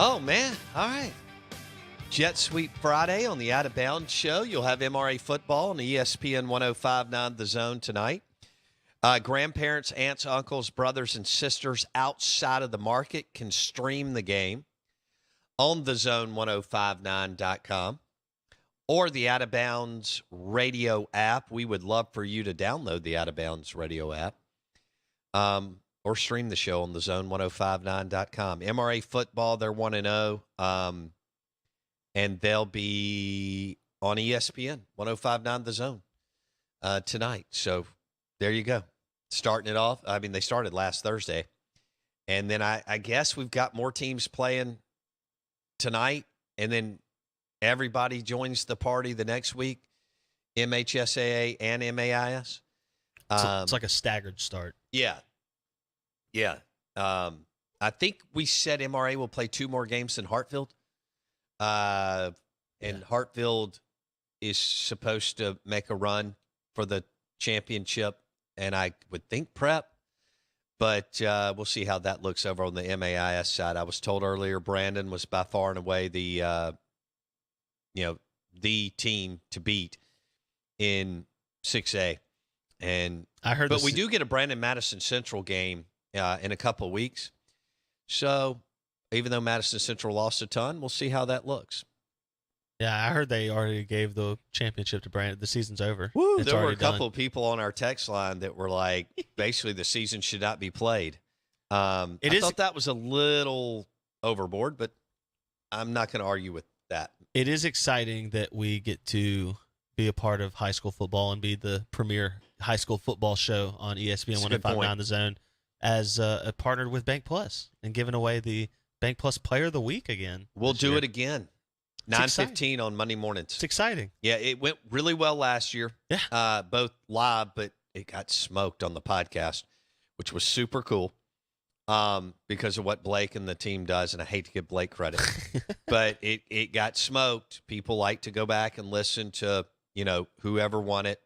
Oh, man. All right. Jet Sweep Friday on the Out of Bounds show. You'll have MRA football on ESPN 105.9 The Zone tonight. Grandparents, aunts, uncles, brothers, and sisters outside of the market can stream the game on thezone1059.com or the Out of Bounds radio app. We would love for you to download the Out of Bounds radio app or stream the show on thezone1059.com. MRA football, they're 1-0. And they'll be on ESPN 105.9 The Zone tonight. So there you go. Starting it off. I mean, they started last Thursday. And then I guess we've got more teams playing tonight. And then everybody joins the party the next week, MHSAA and MAIS. It's like a staggered start. Yeah. Yeah. I think we said MRA will play 2 more games than Hartfield. And Hartfield is supposed to make a run for the championship, and I would think Prep, but we'll see how that looks over on the MAIS side. I was told earlier Brandon was by far and away the team to beat in 6A, and I heard, but we do get a Brandon Madison Central game in a couple of weeks, so. Even though Madison Central lost a ton, we'll see how that looks. Yeah, I heard they already gave the championship to Brandon. The season's over. Woo, there were a couple of people on our text line that were like, basically, the season should not be played. I thought that was a little overboard, but I'm not going to argue with that. It is exciting that we get to be a part of high school football and be the premier high school football show on ESPN 105.9 The Zone as partnered with Bank Plus and giving away the Bank Plus Player of the Week again. We'll do it again. 9:15 on Monday mornings. It's exciting. Yeah, it went really well last year. Yeah. Both live, but it got smoked on the podcast, which was super cool because of what Blake and the team does, and I hate to give Blake credit. But it got smoked. People like to go back and listen to, whoever won it,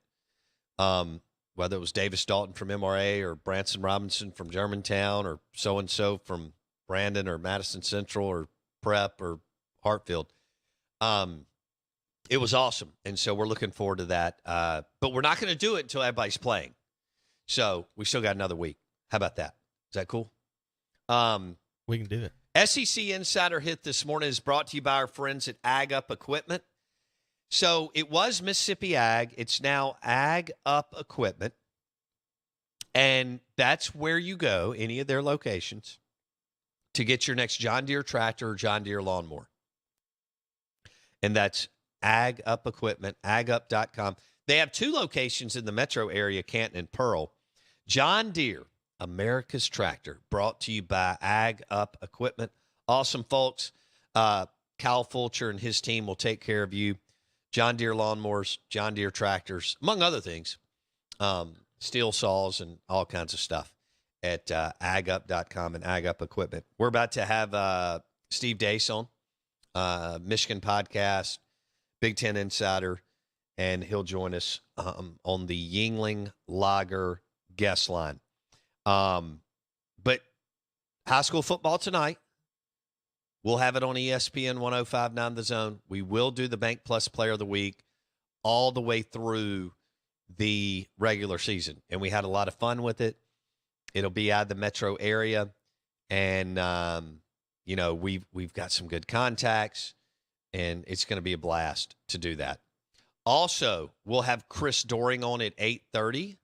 whether it was Davis Dalton from MRA or Branson Robinson from Germantown or so-and-so from Brandon or Madison Central or Prep or Hartfield. It was awesome, and so we're looking forward to that. But we're not going to do it until everybody's playing. So we still got another week. How about that? Is that cool? We can do it. SEC Insider Hit this morning is brought to you by our friends at Ag Up Equipment. So it was Mississippi Ag. It's now Ag Up Equipment, and that's where you go, any of their locations, to get your next John Deere tractor or John Deere lawnmower. And that's Ag Up Equipment, agup.com. They have 2 locations in the metro area, Canton and Pearl. John Deere, America's Tractor, brought to you by Ag Up Equipment. Awesome folks. Kyle Fulcher and his team will take care of you. John Deere lawnmowers, John Deere tractors, among other things, steel saws and all kinds of stuff at agup.com and Ag Up Equipment. We're about to have Steve Deace on, Michigan podcast, Big Ten Insider, and he'll join us on the Yuengling Lager guest line. But high school football tonight, we'll have it on ESPN 105.9 The Zone. We will do the Bank Plus Player of the Week all the way through the regular season, and we had a lot of fun with it. It'll be out of the metro area, and we've got some good contacts, and it's going to be a blast to do that. Also, we'll have Chris Doring on at 8:30.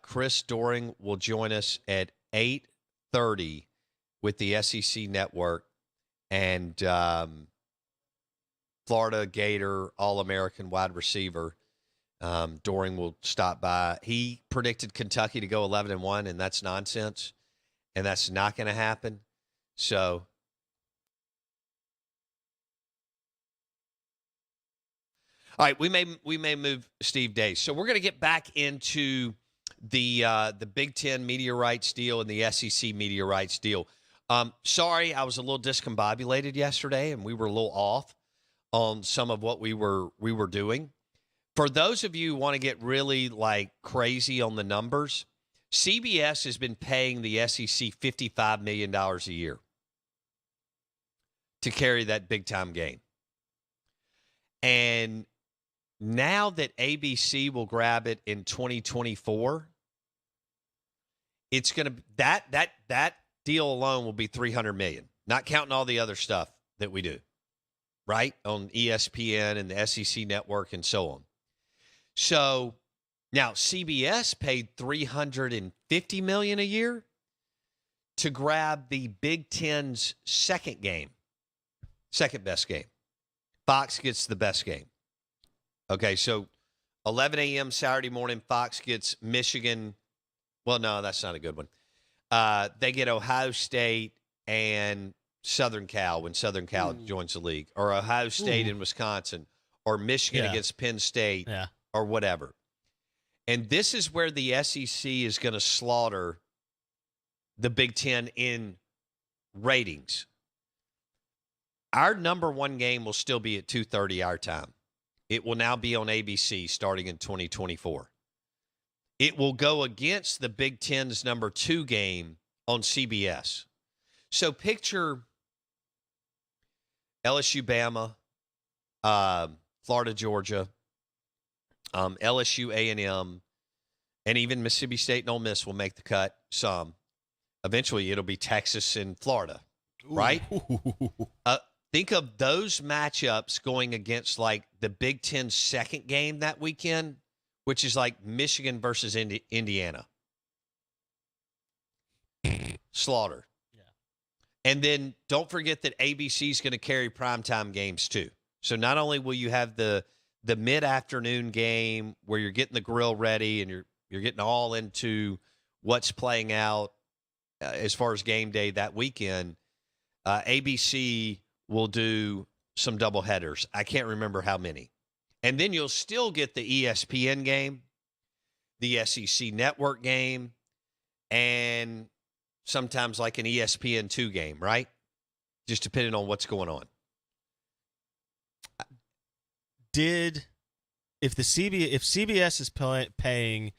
Chris Doring will join us at 8:30 with the SEC Network, and Florida Gator All-American wide receiver. Doring will stop by. He predicted Kentucky to go 11-1, and that's nonsense, and that's not going to happen. So, all right, we may move Steve Deace. So we're going to get back into the Big Ten media rights deal and the SEC media rights deal. Sorry, I was a little discombobulated yesterday, and we were a little off on some of what we were doing. For those of you who want to get really crazy on the numbers, CBS has been paying the SEC $55 million a year. to carry that big-time game. And now that ABC will grab it in 2024, it's going to that deal alone will be $300 million, not counting all the other stuff that we do, right? On ESPN and the SEC network and so on. So now CBS paid $350 million a year to grab the Big Ten's second best game. Fox gets the best game. Okay, so 11 a.m. Saturday morning, Fox gets Michigan. Well, no, that's not a good one. They get Ohio State and Southern Cal when Southern Cal joins the league, or Ohio State and Wisconsin, or Michigan against Penn State, or whatever. And this is where the SEC is going to slaughter the Big Ten in ratings. Our number one game will still be at 2:30 our time. It will now be on ABC starting in 2024. It will go against the Big Ten's number 2 game on CBS. So picture LSU, Bama, Florida, Georgia, LSU, A&M, and even Mississippi State and Ole Miss will make the cut some. Eventually, it'll be Texas and Florida, right? Think of those matchups going against like the Big Ten's second game that weekend, which is like Michigan versus Indiana. Slaughter. Yeah. And then don't forget that ABC is going to carry primetime games too. So not only will you have the mid-afternoon game where you're getting the grill ready and you're getting all into what's playing out as far as game day that weekend, ABC will do some double headers. I can't remember how many. And then you'll still get the ESPN game, the SEC network game, and sometimes like an ESPN2 game, right? Just depending on what's going on. If CBS is paying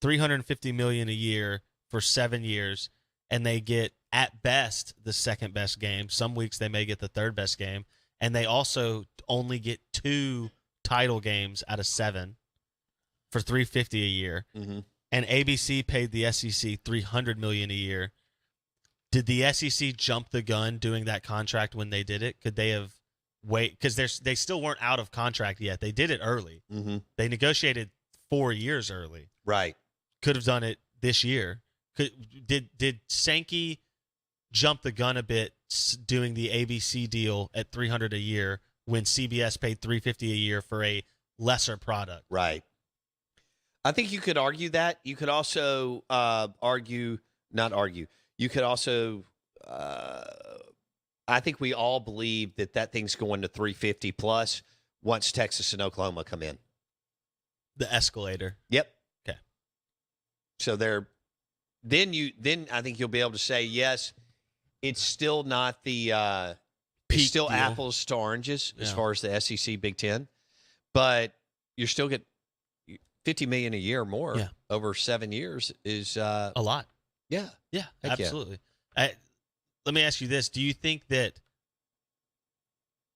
$350 million a year for 7 years, and they get at best the second best game, some weeks they may get the third best game, and they also only get 2 title games out of 7 for $350 a year, and ABC paid the SEC $300 million a year. Did the SEC jump the gun doing that contract when they did it? Could they have because they still weren't out of contract yet. They did it early. They negotiated 4 years early. Right. Could have done it this year. Did Sankey jump the gun a bit doing the ABC deal at $300 a year when CBS paid $350 a year for a lesser product? Right. I think you could argue that. You could also You could also, I think we all believe that thing's going to 350 plus once Texas and Oklahoma come in. The escalator. Yep. Okay. So then I think you'll be able to say, yes, it's still not the it's still deal. Apples to oranges as far as the SEC Big Ten, but you're still getting $50 million a year more over 7 years is a lot. Yeah. Yeah, Heck absolutely. Let me ask you this. Do you think that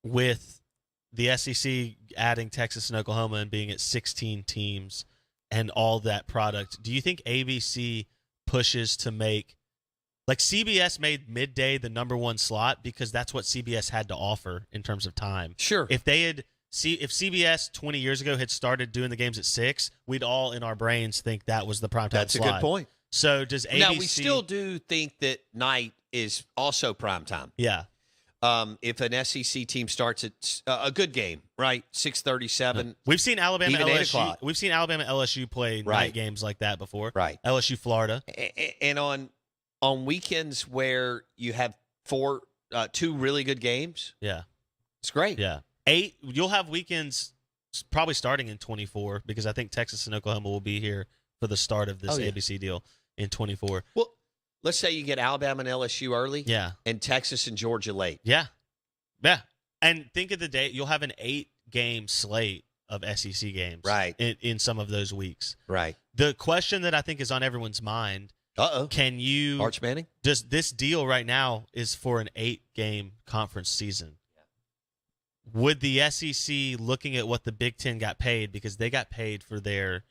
with the SEC adding Texas and Oklahoma and being at 16 teams and all that product, do you think ABC pushes to make – like CBS made midday the number 1 slot because that's what CBS had to offer in terms of time. Sure. If CBS 20 years ago had started doing the games at 6, we'd all in our brains think that was the primetime slot. That's a good point. So does ABC? Now, we still do think that night is also prime time. Yeah. If an SEC team starts at a good game, right, 6:37. We've seen Alabama, even 8 LSU. o'clock. We've seen Alabama, LSU play night games like that before. Right. LSU, Florida. And on weekends where you have 2 really good games, it's great. Yeah. 8. You'll have weekends probably starting in 24 because I think Texas and Oklahoma will be here for the start of this ABC deal in 24. Well, let's say you get Alabama and LSU early. Yeah. And Texas and Georgia late. Yeah. Yeah. And think of the day. You'll have an 8-game slate of SEC games. Right. In some of those weeks. Right. The question that I think is on everyone's mind. Can you. Arch Manning? Does this deal right now is for an 8-game conference season. would the SEC, looking at what the Big Ten got paid, because they got paid for their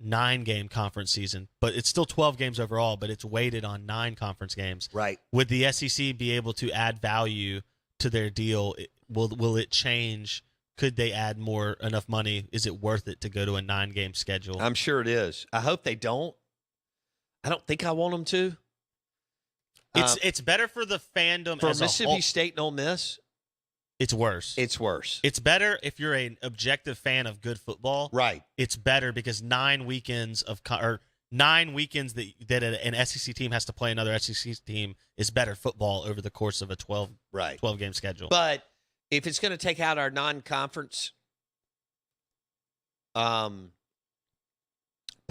9-game conference season, but it's still 12 games overall, but it's weighted on 9 conference games. Right. Would the SEC be able to add value to their deal? Will it change? Could they add enough money? Is it worth it to go to a 9-game schedule? I'm sure it is. I hope they don't. I don't think I want them to. It's better for the fandom for as a Mississippi whole. State and Ole Miss. It's worse. It's worse. It's better if you're an objective fan of good football. Right. It's better because 9 weekends or 9 weekends that an SEC team has to play another SEC team is better football over the course of a 12 game schedule. But if it's going to take out our non-conference Power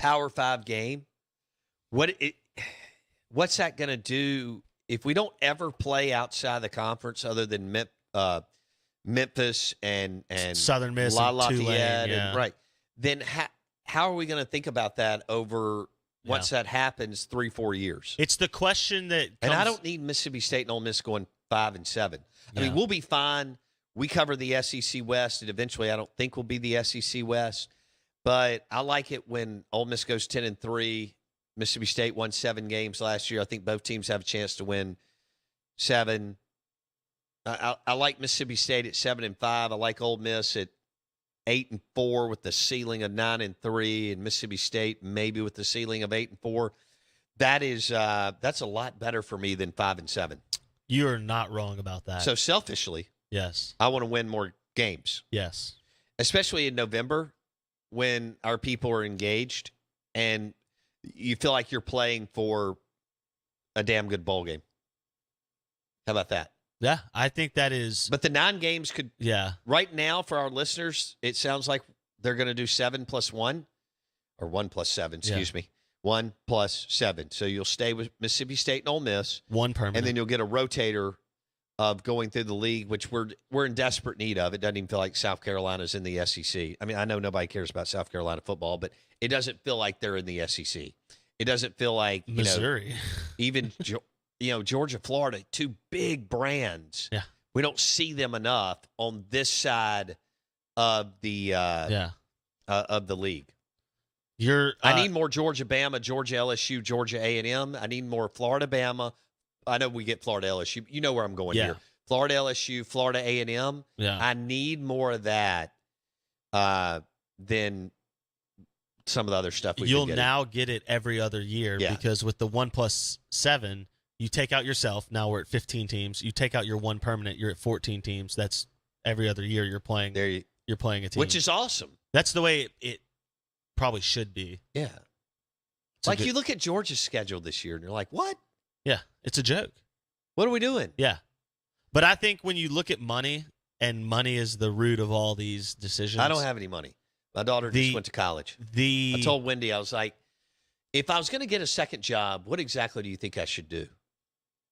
5 game, what's that going to do if we don't ever play outside the conference other than Memphis and Southern Miss, Lafayette, Tulane, yeah. right? Then how are we going to think about that over once that happens 3-4 years? It's the question that comes, and I don't need Mississippi State and Ole Miss going 5-7. I mean, we'll be fine. We cover the SEC West, and eventually I don't think we'll be the SEC West. But I like it when Ole Miss goes 10-3. Mississippi State won 7 games last year. I think both teams have a chance to win 7. I like Mississippi State at 7-5. I like Ole Miss at 8-4 with the ceiling of 9-3, and Mississippi State maybe with the ceiling of 8-4. That's a lot better for me than 5-7. You are not wrong about that. So selfishly, yes, I want to win more games. Yes, especially in November when our people are engaged and you feel like you're playing for a damn good bowl game. How about that? Yeah, I think that is. But the 9 games could. Yeah. Right now, for our listeners, it sounds like they're going to do 7 + 1, or 1 + 7. Excuse me, 1 + 7. So you'll stay with Mississippi State and Ole Miss, 1 permanent, and then you'll get a rotator of going through the league, which we're in desperate need of. It doesn't even feel like South Carolina's in the SEC. I mean, I know nobody cares about South Carolina football, but it doesn't feel like they're in the SEC. It doesn't feel like Missouri, even. Georgia, Florida, 2 big brands. Yeah. We don't see them enough on this side of the league. I need more Georgia, Bama, Georgia, LSU, Georgia, A&M. I need more Florida, Bama. I know we get Florida, LSU. You know where I'm going here. Florida, LSU, Florida, A&M. Yeah. I need more of that than some of the other stuff You'll now get it every other year because with the 1 + 7, you take out yourself. Now we're at 15 teams. You take out your 1 permanent. You're at 14 teams. That's every other year you're playing. You're playing a team, which is awesome. That's the way it probably should be. Yeah. Like you look at Georgia's schedule this year, and you're like, what? Yeah, it's a joke. What are we doing? Yeah. But I think when you look at money, and money is the root of all these decisions. I don't have any money. My daughter just went to college. I told Wendy, I was like, if I was going to get a second job, what exactly do you think I should do?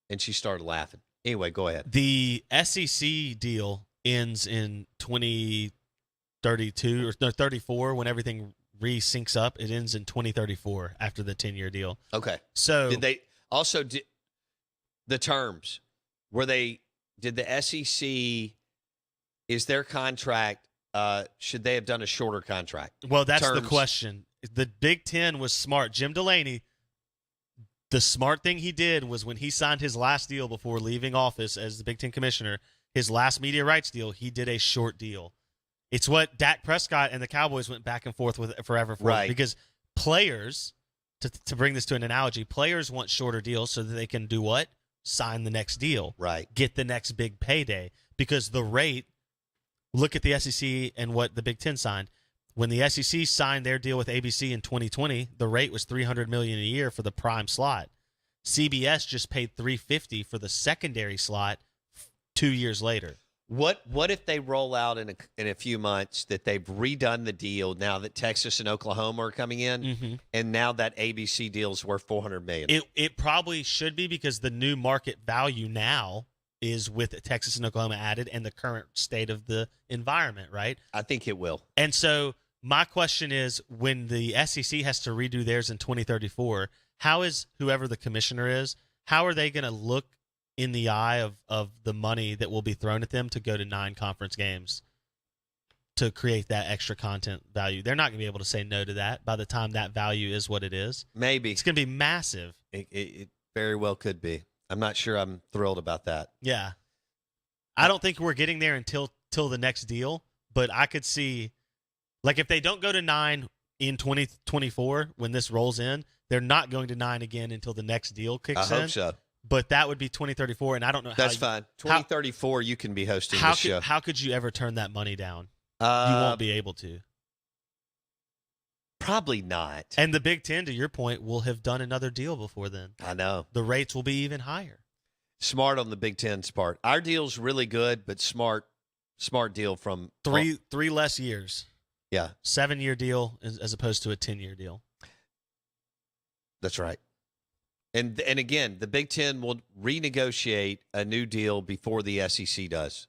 And she started laughing. Anyway, go ahead. The SEC deal ends in 2032 or 34 when everything re-syncs up. It ends in 2034 after the 10-year deal. Okay. So did they also the terms? Did the SEC, is their contract, should they have done a shorter contract? Well, that's the question. The Big Ten was smart. Jim Delaney, the smart thing he did was when he signed his last deal before leaving office as the Big Ten commissioner, his last media rights deal, he did a short deal. It's what Dak Prescott and the Cowboys went back and forth with forever for. Right. Because players, to bring this to an analogy, players want shorter deals so that they can do what? Sign the next deal. Right. Get the next big payday. Because the rate, look at the SEC and what the Big Ten signed. When the SEC signed their deal with ABC in 2020, the rate was $300 million a year for the prime slot. CBS just paid $350 for the secondary slot 2 years later. What if they roll out in a few months that they've redone the deal now that Texas and Oklahoma are coming in, and now that ABC deal is worth $400 million? It probably should be because the new market value now is with Texas and Oklahoma added and the current state of the environment, right? I think it will. And so my question is, when the SEC has to redo theirs in 2034, how is whoever the commissioner is, how are they going to look in the eye of the money that will be thrown at them to go to 9 conference games to create that extra content value. They're not going to be able to say no to that by the time that value is what it is. Maybe. It's going to be massive. It very well could be. I'm not sure I'm thrilled about that. Yeah. I don't think we're getting there until the next deal, but I could see, like, if they don't go to 9 in 2024 when this rolls in, they're not going to 9 again until the next deal kicks in. I hope so. But that would be 2034, and I don't know how. That's fine. 2034, you can be hosting this show. How could you ever turn that money down? You won't be able to. Probably not. And the Big Ten, to your point, will have done another deal before then. I know. The rates will be even higher. Smart on the Big Ten's part. Our deal's really good, but smart deal from three less years. Yeah. 7-year deal as opposed to a 10-year deal. That's right. And again, the Big Ten will renegotiate a new deal before the SEC does,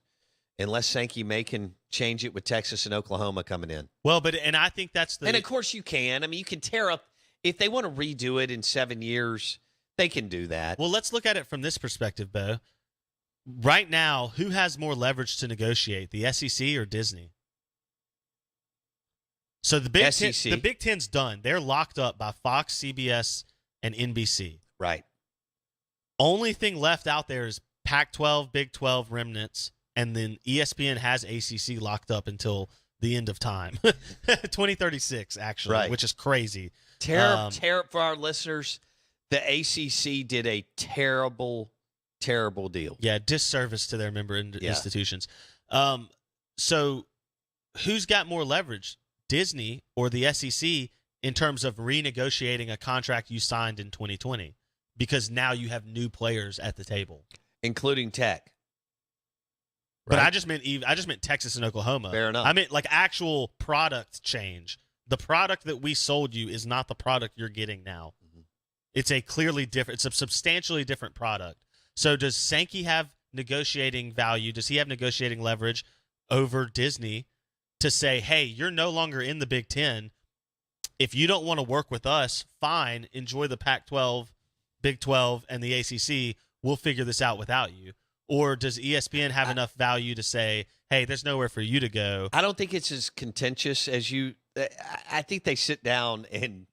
unless Sankey May can change it with Texas and Oklahoma coming in. Well, and I think that's and of course you can. I mean, you can tear up if they want to redo it in 7 years. They can do that. Well, let's look at it from this perspective, Bo. Right now, who has more leverage to negotiate, the SEC or Disney? So the Big Ten's done. They're locked up by Fox, CBS, and NBC. Right. Only thing left out there is Pac-12, Big 12 remnants, and then ESPN has ACC locked up until the end of time. 2036, actually, right. Which is crazy. Terrible for our listeners. The ACC did a terrible deal. Yeah, disservice to their member institutions. So who's got more leverage, Disney or the SEC, in terms of renegotiating a contract you signed in 2020? Because now you have new players at the table, including Tech. But right? I just meant Texas and Oklahoma. Fair enough. I meant like actual product change. The product that we sold you is not the product you're getting now. Mm-hmm. It's a substantially different product. So does Sankey have negotiating value? Does he have negotiating leverage over Disney to say, hey, you're no longer in the Big Ten. If you don't want to work with us, fine, enjoy the Pac-12, Big 12, and the ACC. We'll figure this out without you. Or does ESPN have enough value to say, hey, there's nowhere for you to go? I don't think it's as contentious as you – I think they sit down and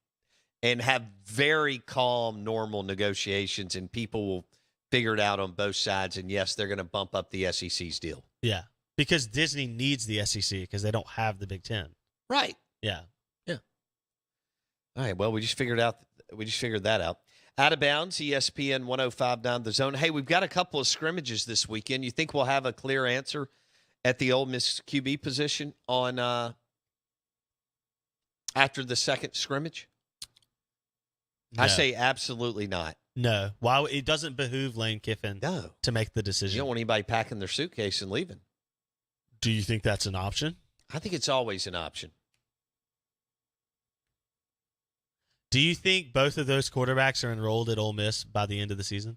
have very calm, normal negotiations, and people will figure it out on both sides. And, yes, they're going to bump up the SEC's deal. Yeah, because Disney needs the SEC because they don't have the Big Ten. Right. Yeah. Yeah. All right, well, we just figured that out. Out of bounds, ESPN 105.9 The Zone. Hey, we've got a couple of scrimmages this weekend. You think we'll have a clear answer at the Ole Miss QB position on after the second scrimmage? No. I say absolutely not. No. Why? It doesn't behoove Lane Kiffin to make the decision. You don't want anybody packing their suitcase and leaving. Do you think that's an option? I think it's always an option. Do you think both of those quarterbacks are enrolled at Ole Miss by the end of the season?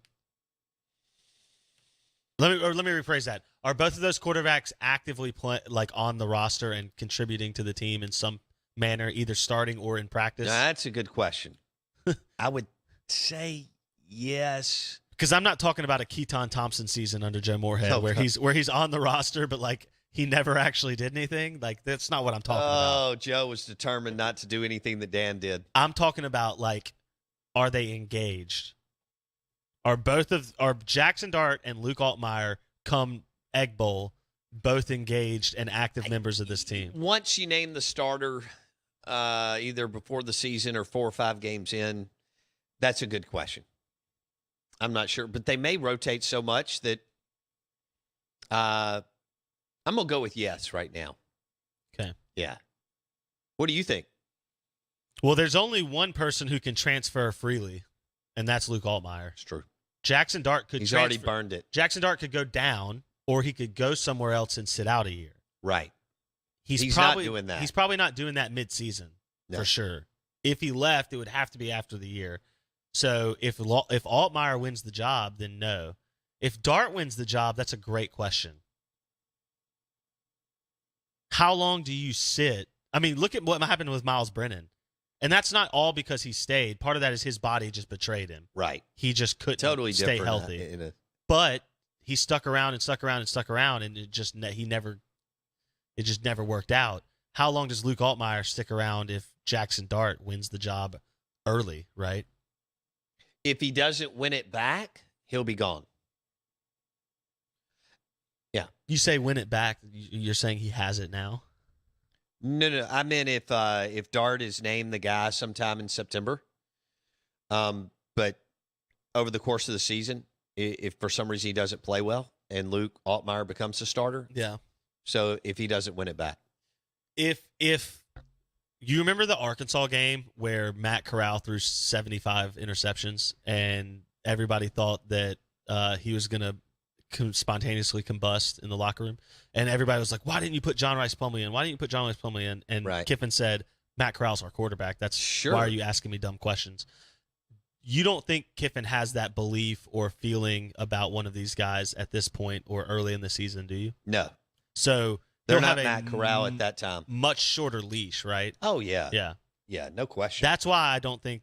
Let me rephrase that. Are both of those quarterbacks actively on the roster and contributing to the team in some manner, either starting or in practice? Now, that's a good question. I would say yes. Because I'm not talking about a Keaton Thompson season under Joe Moorhead where he's on the roster, but he never actually did anything. That's not what I'm talking about. Oh, Joe was determined not to do anything that Dan did. I'm talking about, are they engaged? Are Jackson Dart and Luke Altmaier come Egg Bowl both engaged and active members of this team? Once you name the starter, either before the season or 4 or 5 games in, that's a good question. I'm not sure. But they may rotate so much that I'm going to go with yes right now. Okay. Yeah. What do you think? Well, there's only one person who can transfer freely, and that's Luke Altmaier. It's true. Jackson Dart could He's already burned it. Jackson Dart could go down, or he could go somewhere else and sit out a year. Right. He's probably not doing that. He's probably not doing that mid-season, for sure. If he left, it would have to be after the year. So if Altmaier wins the job, then no. If Dart wins the job, that's a great question. How long do you sit? I mean, look at what happened with Miles Brennan. And that's not all because he stayed. Part of that is his body just betrayed him. Right. He just couldn't stay healthy. But he stuck around and stuck around and stuck around, and it just never worked out. How long does Luke Altmaier stick around if Jackson Dart wins the job early, right? If he doesn't win it back, he'll be gone. Yeah. You say win it back, you're saying he has it now? No. I meant if Dart is named the guy sometime in September, but over the course of the season, if for some reason he doesn't play well and Luke Altmaier becomes the starter, yeah. So if he doesn't win it back, if you remember the Arkansas game where Matt Corral threw 75 interceptions and everybody thought that he was going to spontaneously combust in the locker room, and everybody was like, why didn't you put John Rice Plumlee in? Why didn't you put John Rice Plumlee in? And right. Kiffin said, Matt Corral's our quarterback. That's sure. Why are you asking me dumb questions? You don't think Kiffin has that belief or feeling about one of these guys at this point or early in the season, do you? No. So they're not Matt Corral at that time. Much shorter leash, right? Oh, yeah. Yeah. Yeah, no question. That's why I don't think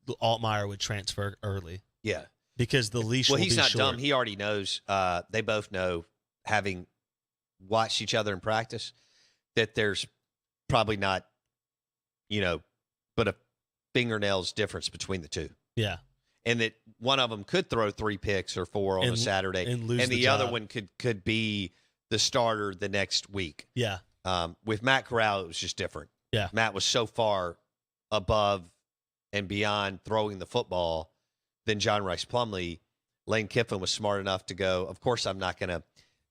Altmaier would transfer early. Yeah. Because the leash will be short. Well, he's not dumb. He already knows. They both know, having watched each other in practice, that there's probably not, but a fingernail's difference between the two. Yeah. And that one of them could throw 3 picks or 4 on a Saturday, and lose and the job. other one could be the starter the next week. Yeah. With Matt Corral, it was just different. Yeah. Matt was so far above and beyond throwing the football than John Rice Plumlee. Lane Kiffin was smart enough to go, of course I'm not going to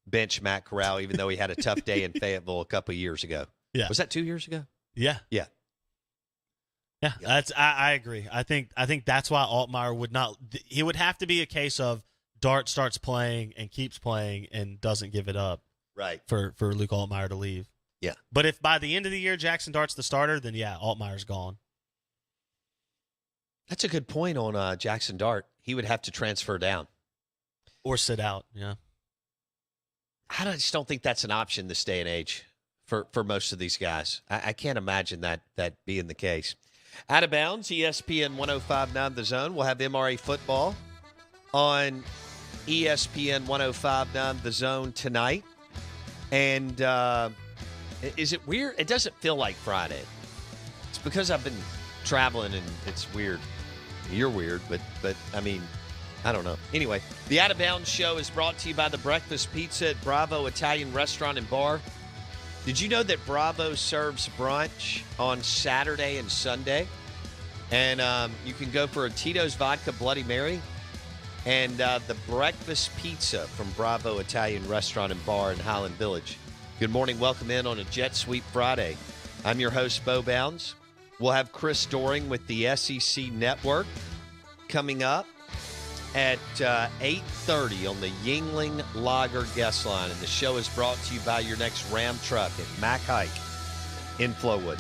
bench Matt Corral, even though he had a tough day in Fayetteville a couple of years ago. Yeah. Was that 2 years ago? Yeah. Yeah. Yeah, I agree. I think that's why Altmaier would not. He would have to be a case of Dart starts playing and keeps playing and doesn't give it up. Right. For Luke Altmaier to leave. Yeah. But if by the end of the year Jackson Dart's the starter, then yeah, Altmaier's gone. That's a good point on Jackson Dart. He would have to transfer down or sit out. Yeah. I just don't think that's an option this day and age for most of these guys. I can't imagine that being the case. Out of bounds, ESPN 105.9 The Zone. We'll have MRA football on ESPN 105.9 The Zone tonight. And is it weird? It doesn't feel like Friday. It's because I've been traveling and it's weird. You're weird, but I mean, I don't know. Anyway, the Out of Bounds show is brought to you by the Breakfast Pizza at Bravo Italian Restaurant and Bar. Did you know that Bravo serves brunch on Saturday and Sunday? And you can go for a Tito's Vodka Bloody Mary and the breakfast pizza from Bravo Italian Restaurant and Bar in Highland Village. Good morning. Welcome in on a Jet Sweep Friday. I'm your host, Bo Bounds. We'll have Chris Doring with the SEC Network coming up at 8:30 on the Yuengling Lager guest line. And the show is brought to you by your next Ram truck at Mac Hike in Flowood.